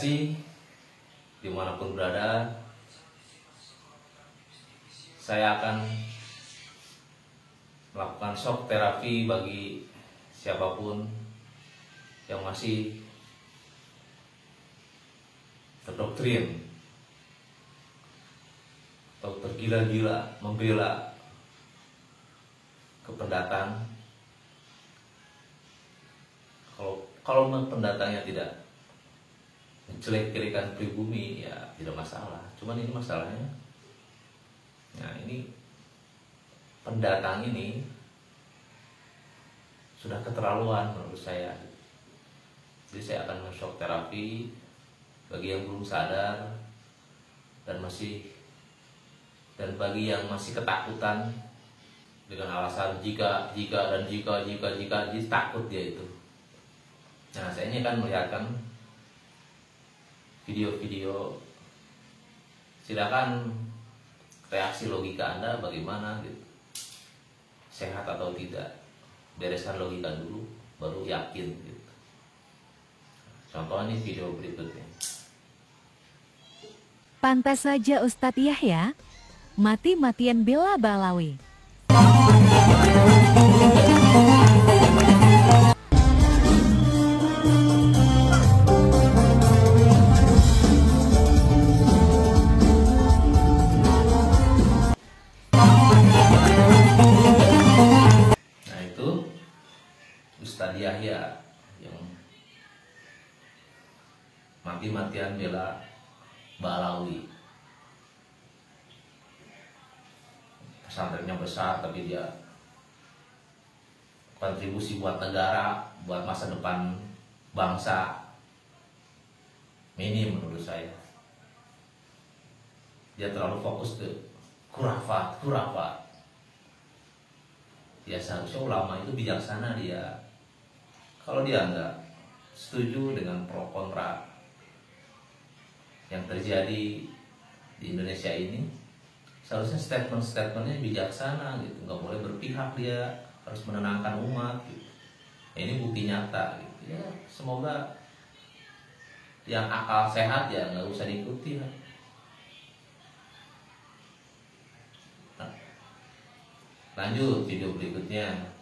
kasih dimanapun berada, saya akan melakukan shock terapi bagi siapapun yang masih terdoktrin atau tergila-gila membela kependataan. Kalau pendatangnya tidak menjelek-jelekan pribumi, ya tidak masalah. Cuman ini masalahnya, nah ini pendatang ini sudah keterlaluan menurut saya. Jadi saya akan men-shock terapi bagi yang belum sadar dan bagi yang masih ketakutan dengan alasan jika jadi takut dia itu. Nah, saya ini akan melihatkan video-video. Silakan reaksi logika Anda bagaimana gitu. Sehat atau tidak. Bereskan logika dulu baru yakin gitu. Contoh ini video berikutnya. Pantas saja Ustadz Yahya mati-matian bela Balawi. Nah itu Ustadz Yahya yang mati-matian bela Balawi. Pesantrennya besar tapi dia kontribusi buat negara, buat masa depan bangsa minim menurut saya. Dia terlalu fokus ke khurafat. Ya seharusnya ulama itu bijaksana dia. Kalau dia enggak setuju dengan pro kontra yang terjadi di Indonesia ini, seharusnya statement-statementnya bijaksana gitu, nggak boleh berpihak, dia harus menenangkan umat gitu. Ya, ini bukti nyata gitu. Ya semoga yang akal sehat ya nggak usah diikuti lah. Nah, lanjut video berikutnya.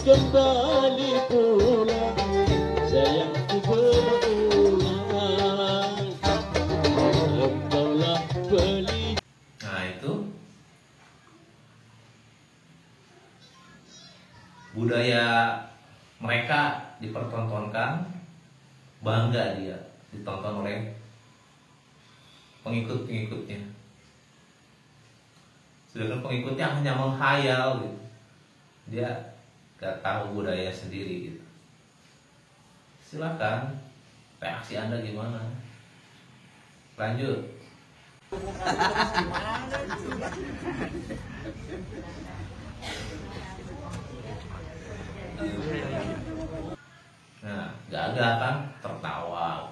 Kembali pulang, sayangku berulang, engkaulah beli. Nah itu budaya mereka dipertontonkan, bangga dia ditonton oleh pengikut-pengikutnya. Sedangkan pengikutnya hanya menghayal gitu. Dia gak tahu budaya sendiri gitu. Silakan reaksi Anda gimana? Lanjut. Nah, gagah kan tertawa,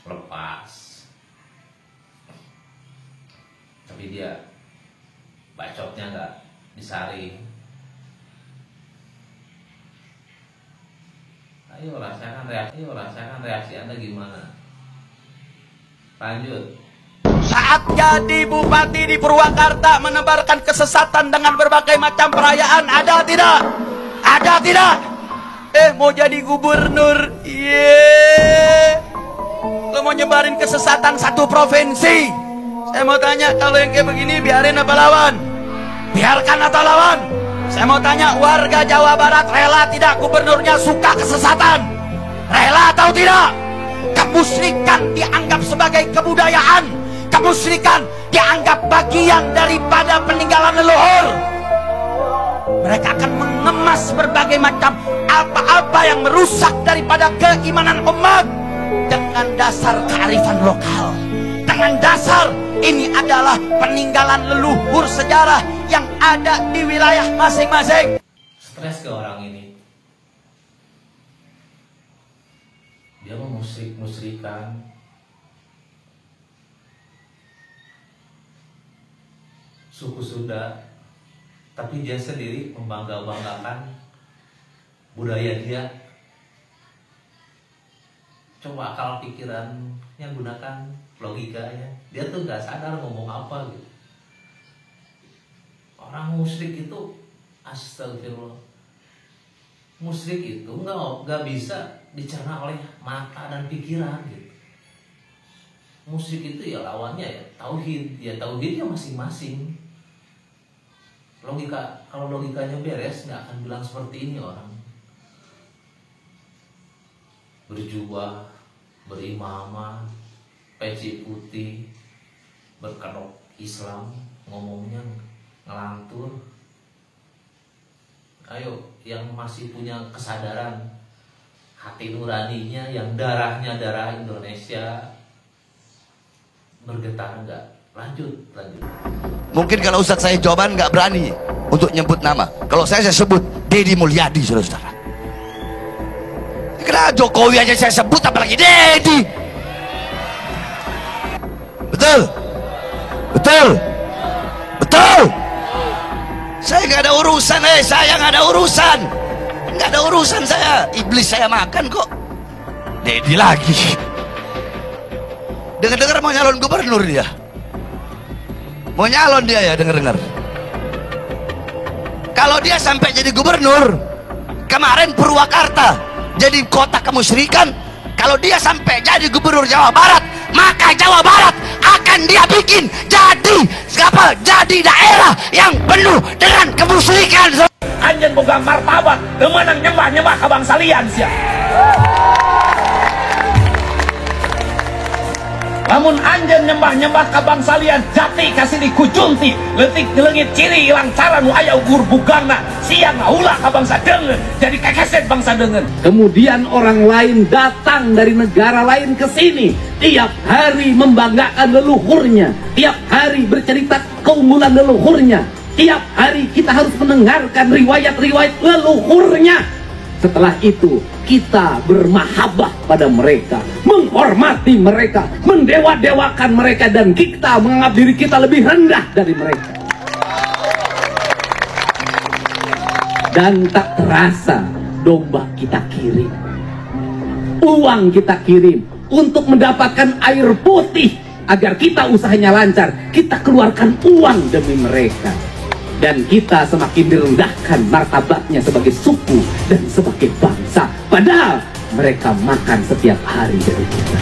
lepas. Tapi dia bacotnya gak disaring. Ayo rasakan reaksi Anda gimana? Lanjut. Saat jadi bupati di Purwakarta menebarkan kesesatan dengan berbagai macam perayaan, ada tidak? Ada tidak? Mau jadi gubernur, lo mau nyebarin kesesatan satu provinsi. Saya mau tanya, kalau yang kayak begini biarin apa lawan? Biarkan atau lawan? Saya mau tanya, warga Jawa Barat rela tidak gubernurnya suka kesesatan? Rela atau tidak? Kemusyrikan dianggap sebagai kebudayaan. Kemusyrikan dianggap bagian daripada peninggalan leluhur. Mereka akan mengemas berbagai macam apa-apa yang merusak daripada keimanan umat dengan dasar kearifan lokal, dengan dasar ini adalah peninggalan leluhur sejarah yang ada di wilayah masing-masing. Stres ke orang ini. Dia memusyrik-musyrikan. Suku Sunda tapi dia sendiri membangga-banggakan budaya dia. Coba akal pikirannya, gunakan logikanya. Dia tuh nggak sadar ngomong apa gitu. Orang musyrik itu, astagfirullah, musyrik itu nggak bisa dicerna oleh mata dan pikiran gitu. Musyrik itu ya lawannya ya tauhid, ya tauhidnya masing-masing. Logika, kalau logikanya beres nggak akan bilang seperti ini orang. Berjubah, berimamah, peci putih, berkedok Islam, ngomongnya ngelantur. Ayo, yang masih punya kesadaran hati nuraninya, yang darahnya darah Indonesia, bergetar enggak? Lanjut. Mungkin kalau Ustadz saya jawaban nggak berani untuk nyebut nama. Kalau saya sebut Deddy Mulyadi, saudara-saudara. Kenapa Jokowi aja saya sebut, apalagi Deddy? Betul? Betul? Betul? Saya nggak ada urusan, saya nggak ada urusan. Nggak ada urusan saya. Iblis saya makan kok. Deddy lagi. Dengar-dengar mau nyalon gubernur dia. Mau nyalon dia ya, dengar-dengar. Kalau dia sampai jadi gubernur, kemarin Purwakarta jadi kota kemusyrikan. Kalau dia sampai jadi gubernur Jawa Barat, maka Jawa Barat akan dia bikin jadi daerah yang penuh dengan kemusyrikan. Anjen boga martabat, temenang nyembah-nyembah ke bangsa lian sia. Lamun anjen nyembah-nyembah ke bangsa lian, jati kasih dikujunti, letik gelengit ciri ilang cara nu aya ugur bugangna, siang ulah ke bangsa dengen, jadi kekeset bangsa dengen. Kemudian orang lain datang dari negara lain ke sini, tiap hari membanggakan leluhurnya, tiap hari bercerita keunggulan leluhurnya, tiap hari kita harus mendengarkan riwayat-riwayat leluhurnya. Setelah itu kita bermahabbah pada mereka, menghormati mereka, mendewa-dewakan mereka, dan kita menganggap diri kita lebih rendah dari mereka. Dan tak terasa domba kita kirim, uang kita kirim untuk mendapatkan air putih agar kita usahanya lancar. Kita keluarkan uang demi mereka. Dan kita semakin direndahkan martabatnya sebagai suku dan sebagai bangsa. Padahal mereka makan setiap hari dari kita.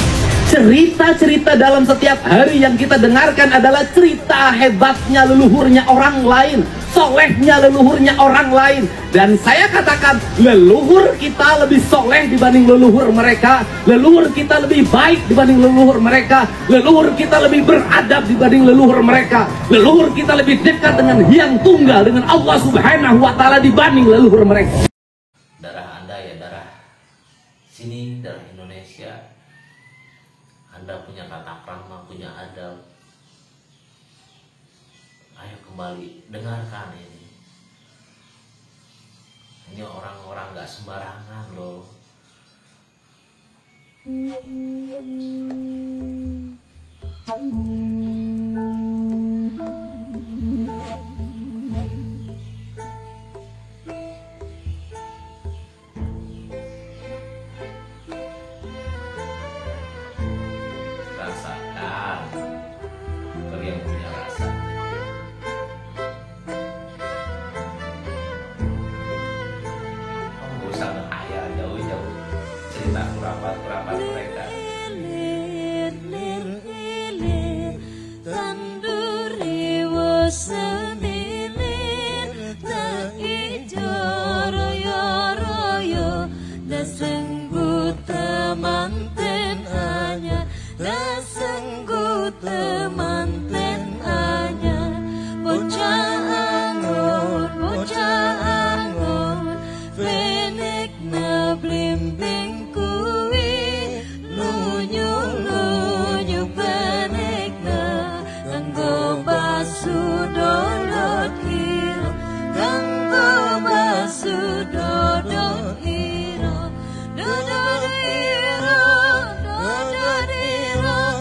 Cerita-cerita dalam setiap hari yang kita dengarkan adalah cerita hebatnya leluhurnya orang lain, solehnya leluhurnya orang lain. Dan saya katakan, leluhur kita lebih soleh dibanding leluhur mereka, leluhur kita lebih baik dibanding leluhur mereka, leluhur kita lebih beradab dibanding leluhur mereka, leluhur kita lebih dekat dengan Hyang Tunggal, dengan Allah Subhanahu wa Ta'ala dibanding leluhur mereka. Darah Anda ya darah sini, darah Indonesia. Anda punya tata krama, punya adab. Ayo kembali, dengarkan ini. Ini orang-orang gak sembarangan loh. Rasakan, kalau yang punya rasa. Kamu gak usah menghayal jauh-jauh cerita kurapat-kurapat mereka. Dododiro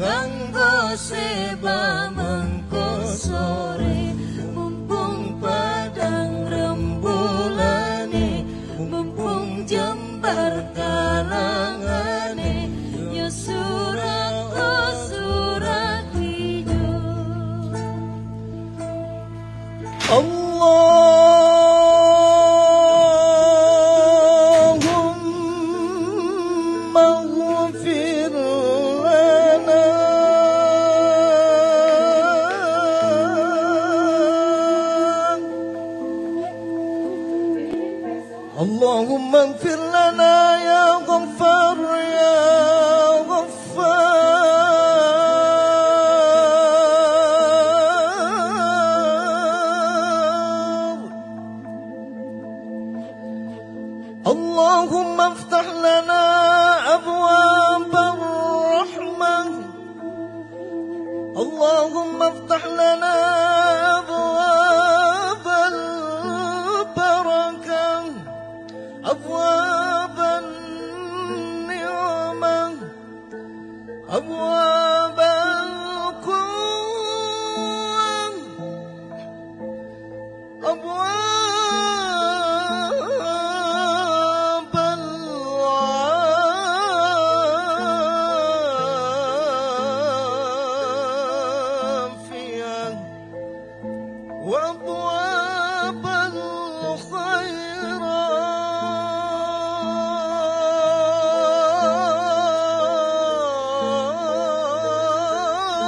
nganggo seba mengko sore, mumpung padang rembulane, mumpung jembar kalangane, ya surat oh surat hijau. Allahumma ghfir lana, Allahumma ghfir lana ya Ghaffar ya Ghaffar. Allahumma iftah lana abwaab ar-rahmah, Allahumma iftah lana abwaab al-barakah, abwaab an-ni'mah, abwaab al-quwwah, abwaab al-afiyah, وابواب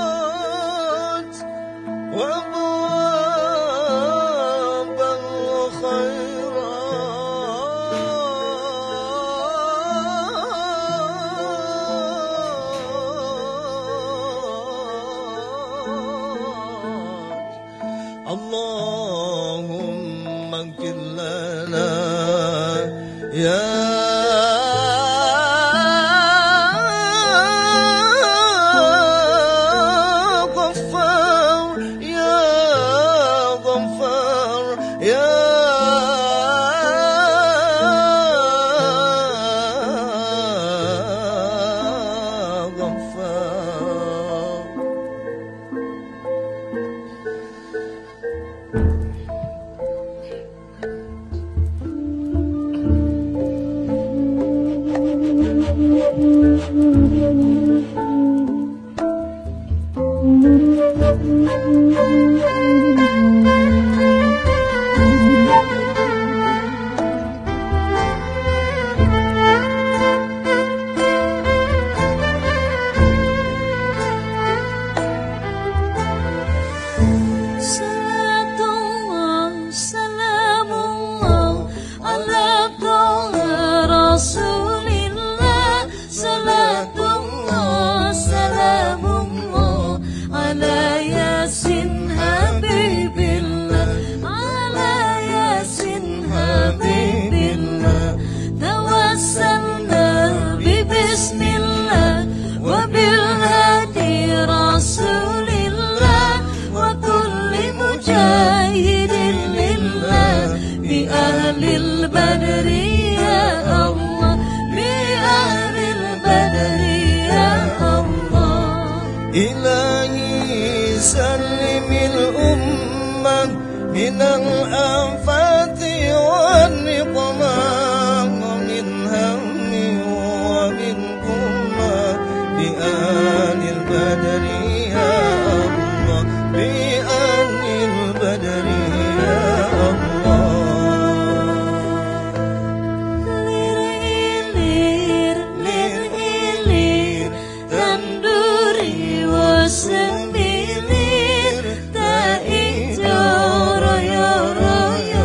الخيرات، وابواب الخيرات. اللهم اغفر لنا يا غفار يا غفار يا غفار. Salatullah, salamullah ala toha Rasulillah. Salatullah, salamullah ala Yasin Habibillah, ala Yasin Habibillah. Tawassalna bismillah wa bil hadi Rasulillah, wa kulli mujahidin lillah bi ahlil badri ya Allah, bi ahlil badri ya Allah. إلهي سلم الأمة من الآفات والنقمة ومن هم ومن كرمة بآل البدر يا الله، بآل البدر يا الله. Lir ilir tanduri wasemilir, ta ijo royo royo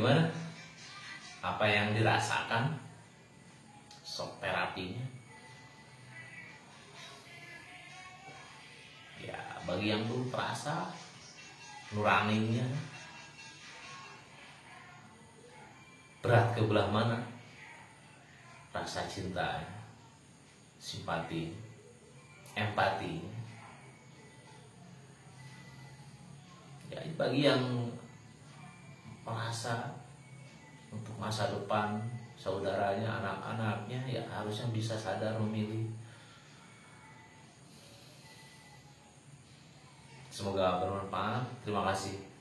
Gimana? Apa yang dirasakan? Shock terapinya? Ya, bagi yang belum terasa, nuraninya berat ke belah mana? Rasa cinta, simpati, empati. Ya, bagi yang merasa untuk masa depan saudaranya, anak-anaknya, ya harusnya bisa sadar memilih. Semoga bermanfaat. Terima kasih.